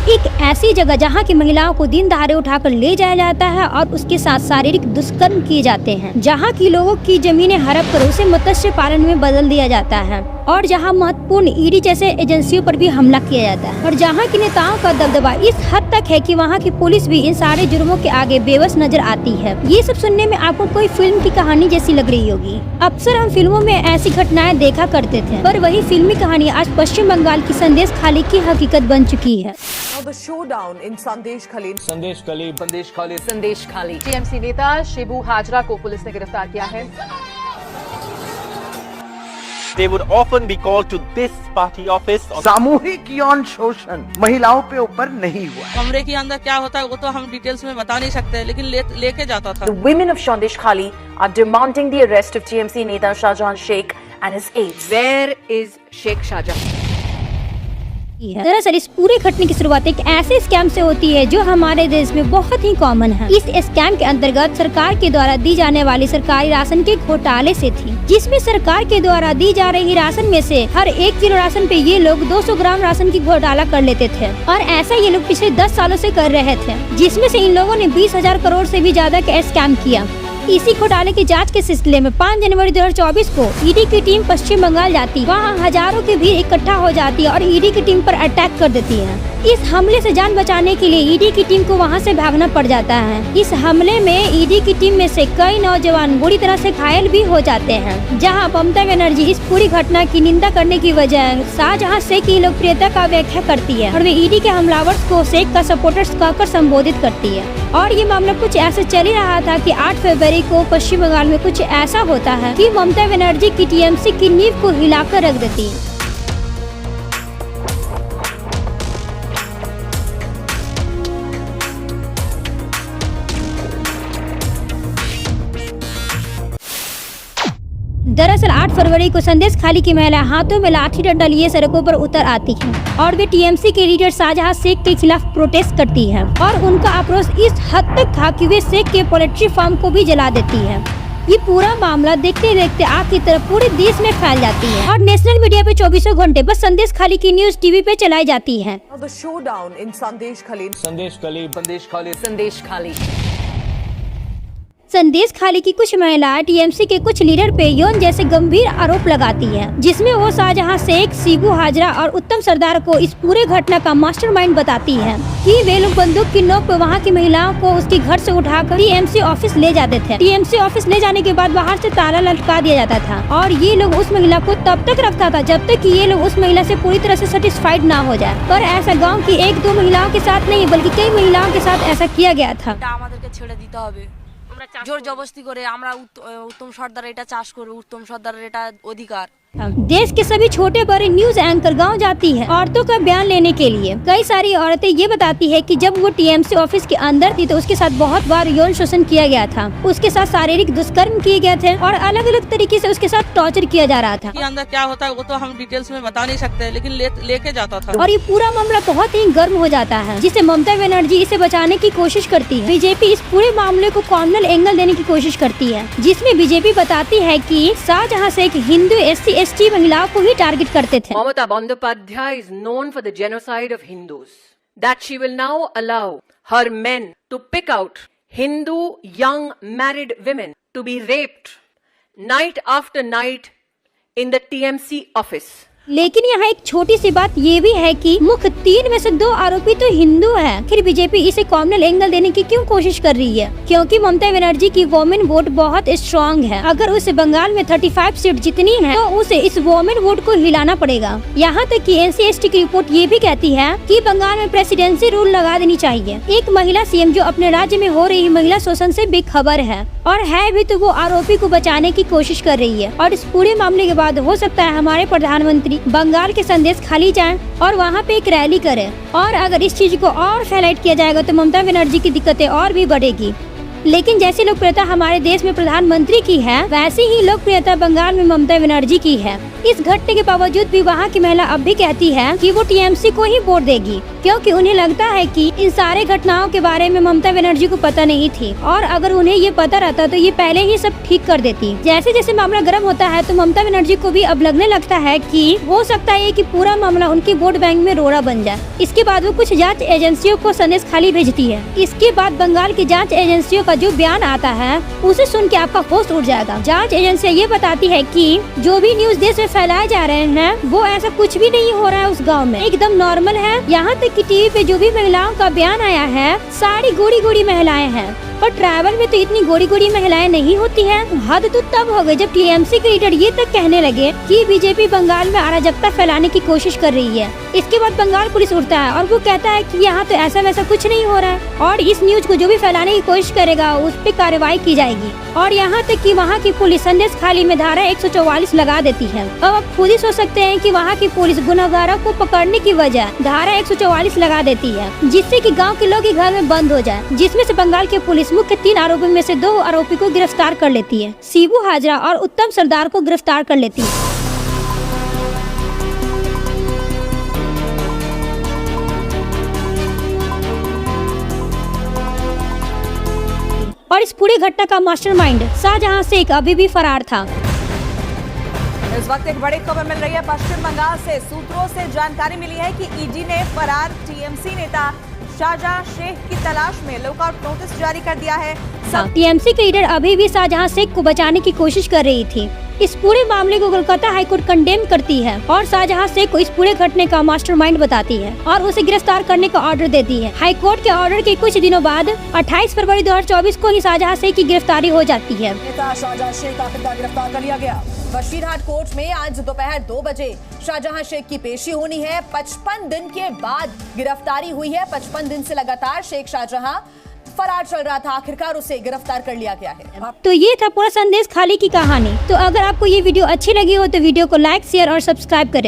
एक ऐसी जगह जहाँ की महिलाओं को दिन दहाड़े उठाकर ले जाया जाता है और उसके साथ शारीरिक दुष्कर्म किए जाते हैं, जहाँ की लोगों की जमीनें हड़प कर उसे मत्स्य पालन में बदल दिया जाता है, और जहाँ महत्वपूर्ण ईडी जैसे एजेंसियों पर भी हमला किया जाता है, और जहाँ की नेताओं का दबदबा इस हद तक है कि वहाँ की पुलिस भी इन सारे जुर्मों के आगे बेबस नजर आती है। ये सब सुनने में आपको कोई फिल्म की कहानी जैसी लग रही होगी। अक्सर हम फिल्मों में ऐसी घटनाएं देखा करते थे, पर वही फिल्मी कहानी आज पश्चिम बंगाल की संदेश खाली की हकीकत बन चुकी है। The showdown in Sandesh Khali. TMC नेता शिबू हाजरा को पुलिस ने गिरफ्तार किया है। They would often be called to this party office. सामूहिक यौन शोषण महिलाओं पे ऊपर नहीं हुआ। कमरे के अंदर क्या होता है वो तो हम डिटेल्स में बता नहीं सकते, लेकिन लेके जाता था। The women of Sandesh Khali are demanding the arrest of TMC नेता Shahjahan Sheikh and his aides. Where is Sheikh Shahjahan? दरअसल इस पूरे घटने की शुरुआत एक ऐसे स्कैम से होती है जो हमारे देश में बहुत ही कॉमन है। इस स्कैम के अंतर्गत सरकार के द्वारा दी जाने वाली सरकारी राशन के घोटाले से थी, जिसमें सरकार के द्वारा दी जा रही राशन में से हर 1 किलो राशन पे ये लोग 200 ग्राम राशन की घोटाला कर लेते थे, और ऐसा ये लोग पिछले 10 सालों से कर रहे थे, जिसमें से इन लोगों ने 20,000 करोड़ से भी ज्यादा का स्कैम किया। इसी घोटाले की जांच के सिलसिले में 5 जनवरी 2024 को ईडी की टीम पश्चिम बंगाल जाती, वहां हजारों की भीड़ इकट्ठा हो जाती है और ईडी की टीम पर अटैक कर देती है। इस हमले से जान बचाने के लिए ईडी की टीम को वहां से भागना पड़ जाता है। इस हमले में ईडी की टीम में से कई नौजवान बुरी तरह से घायल भी हो जाते हैं। जहां ममता बनर्जी इस पूरी घटना की निंदा करने की वजह शाहजहां शेख की लोकप्रियता का व्याख्या करती है और वे ईडी के हमलावर्स को शेख का सपोर्टर्स कहकर संबोधित करती है। और ये मामला कुछ ऐसे चल ही रहा था कि 8 फरवरी को पश्चिम बंगाल में कुछ ऐसा होता है कि ममता बनर्जी की टीएमसी की नींव को हिलाकर रख देती है। दरअसल 8 फरवरी को संदेश खाली की महिला हाथों में लाठी डंडा लिए सड़कों पर उतर आती है और वे टीएमसी के लीडर शाहजहां शेख के खिलाफ प्रोटेस्ट करती है, और उनका आक्रोश इस हद तक था कि वे शेख के पोल्ट्री फार्म को भी जला देती है। ये पूरा मामला देखते देखते आग की तरफ पूरे देश में फैल जाती है और नेशनल मीडिया पे 24 घंटे बस संदेश खाली की न्यूज टीवी पे चलाई जाती है। The showdown in Sandesh Khali. संदेश खाली की कुछ महिलाएं टीएमसी के कुछ लीडर पे यौन जैसे गंभीर आरोप लगाती है, जिसमें वो शाहजहां शेख, शिबू हाजरा और उत्तम सरदार को इस पूरे घटना का मास्टरमाइंड बताती है कि वे लोग बंदूक की नोक पर वहां की महिलाओं को उसके घर से उठाकर टीएमसी ऑफिस ले जाते थे। टीएमसी ऑफिस ले जाने के बाद बाहर से ताला लटका दिया जाता था और ये लोग उस महिला को तब तक रखता था जब तक कि ये लोग उस महिला से पूरी तरह से सेटिस्फाइड ना हो जाए। पर ऐसा गाँव की 1-2 महिलाओं के साथ नहीं बल्कि कई महिलाओं के साथ ऐसा किया गया था। জোর জবরদস্তি করে আমরা উত্তম সর্দার এটা চাষ করব, উত্তম সর্দারের এটা অধিকার। देश के सभी छोटे बड़े न्यूज एंकर गांव जाती है औरतों का बयान लेने के लिए। कई सारी औरतें ये बताती है कि जब वो टीएमसी ऑफिस के अंदर थी तो उसके साथ बहुत बार यौन शोषण किया गया था, उसके साथ शारीरिक दुष्कर्म किए गए थे और अलग अलग तरीके से उसके साथ टॉर्चर किया जा रहा था। अंदर क्या होता है वो तो हम डिटेल्स में बता नहीं सकते, लेकिन लेके जाता था। और ये पूरा मामला बहुत ही गर्म हो जाता है, जिसे ममता बनर्जी इसे बचाने की कोशिश करती है। बीजेपी इस पूरे मामले को कॉमनल एंगल देने की कोशिश करती है, जिसमें बीजेपी बताती है कि शाहजहां शेख हिंदू SC/ST महिलाओं को ही टारगेट करते थे। Mamata Bandyopadhyay is known for the genocide of Hindus. That she will now allow her men to pick out Hindu young married women to be raped night after night in the TMC office. लेकिन यहाँ एक छोटी सी बात ये भी है कि मुख्य 3 में से 2 आरोपी तो हिंदू हैं। फिर बीजेपी इसे कॉमनल एंगल देने की क्यों कोशिश कर रही है? क्योंकि ममता बनर्जी की वोमेन वोट बहुत स्ट्रांग है। अगर उसे बंगाल में 35 सीट जितनी है तो उसे इस वोमेन वोट को हिलाना पड़ेगा। यहाँ तक कि NCST की रिपोर्ट ये भी कहती है कि बंगाल में प्रेसिडेंसी रूल लगा देनी चाहिए। एक महिला CM जो अपने राज्य में हो रही महिला शोषण से बेखबर है और है भी तो वो आरोपी को बचाने की कोशिश कर रही है। और इस पूरे मामले के बाद हो सकता है हमारे प्रधानमंत्री बंगाल के संदेश खाली जाएं और वहाँ पे एक रैली करें। और अगर इस चीज को और हाईलाइट किया जाएगा तो ममता बनर्जी की दिक्कतें और भी बढ़ेगी। लेकिन जैसी लोकप्रियता हमारे देश में प्रधानमंत्री की है, वैसी ही लोकप्रियता बंगाल में ममता बनर्जी की है। इस घटने के बावजूद भी वहाँ की महिला अब भी कहती है कि वो टीएमसी को ही वोट देगी, क्योंकि उन्हें लगता है कि इन सारे घटनाओं के बारे में ममता बनर्जी को पता नहीं थी, और अगर उन्हें ये पता रहता तो ये पहले ही सब ठीक कर देती। जैसे जैसे मामला गर्म होता है तो ममता बनर्जी को भी अब लगने लगता है कि हो सकता है कि पूरा मामला उनके वोट बैंक में रोड़ा बन जाए। इसके बाद वो कुछ जांच एजेंसियों को संदेश खाली भेजती है। इसके बाद बंगाल की जांच एजेंसियों का जो बयान आता है उसे सुन के आपका होश उड़ जाएगा। जांच एजेंसियां ये बताती है कि जो भी न्यूज देश में फैलाए जा रहे हैं वो ऐसा कुछ भी नहीं हो रहा है, उस गांव में एकदम नॉर्मल है। यहाँ तक कि टीवी पे जो भी महिलाओं का बयान आया है सारी गोरी गोरी महिलाएं हैं, पर ट्रैवल में तो इतनी गोरी गोरी महिलाएं नहीं होती हैं। हद तो तब हो गई जब टीएमसी के लीडर ये तक कहने लगे कि बीजेपी बंगाल में अराजकता फैलाने की कोशिश कर रही है। इसके बाद बंगाल पुलिस उठता है और वो कहता है कि यहाँ तो ऐसा वैसा कुछ नहीं हो रहा है, और इस न्यूज को जो भी फैलाने की कोशिश करेगा उस पर कार्रवाई की जाएगी। और यहाँ तक कि वहाँ की पुलिस संदेश खाली में धारा 144 लगा देती है। अब आप खुद ही सोच सकते हैं कि वहाँ की पुलिस गुनहगारों को पकड़ने की वजह धारा 144 लगा देती है, जिससे कि गांव के लोग ही घर में बंद हो जाए, जिसमें से बंगाल की पुलिस मुख्य 3 आरोपियों में से 2 आरोपी को गिरफ्तार कर लेती है। शिबू हाजरा और उत्तम सरदार को गिरफ्तार कर लेती है। और इस पूरी घटना का मास्टरमाइंड शाहजहां शेख अभी भी फरार था। इस वक्त एक बड़ी खबर मिल रही है पश्चिम बंगाल से। सूत्रों से जानकारी मिली है कि ईडी ने फरार टीएमसी नेता शाहजहां शेख की तलाश में लुकआउट नोटिस जारी कर दिया है। टीएमसी के लीडर अभी भी शाहजहां शेख को बचाने की कोशिश कर रही थी। इस पूरे मामले को कोलकाता हाईकोर्ट कंडेम करती है और शाहजहां शेख को इस पूरे घटने का मास्टरमाइंड बताती है और उसे गिरफ्तार करने का ऑर्डर देती है। हाईकोर्ट के ऑर्डर के कुछ दिनों बाद 28 फरवरी 2024 को ही शाहजहां शेख की गिरफ्तारी हो जाती है। नेता शाहजहां शेख आखिरकार गिरफ्तार कर लिया गया। बशीरहाट कोर्ट में आज दोपहर 2 बजे शाहजहां शेख की पेशी होनी है। 55 दिन के बाद गिरफ्तारी हुई है। 55 दिन से लगातार शेख शाहजहां फरार चल रहा था, आखिरकार उसे गिरफ्तार कर लिया गया है। तो ये था पूरा संदेश खाली की कहानी। तो अगर आपको ये वीडियो अच्छी लगी हो तो वीडियो को लाइक, शेयर और सब्सक्राइब करें।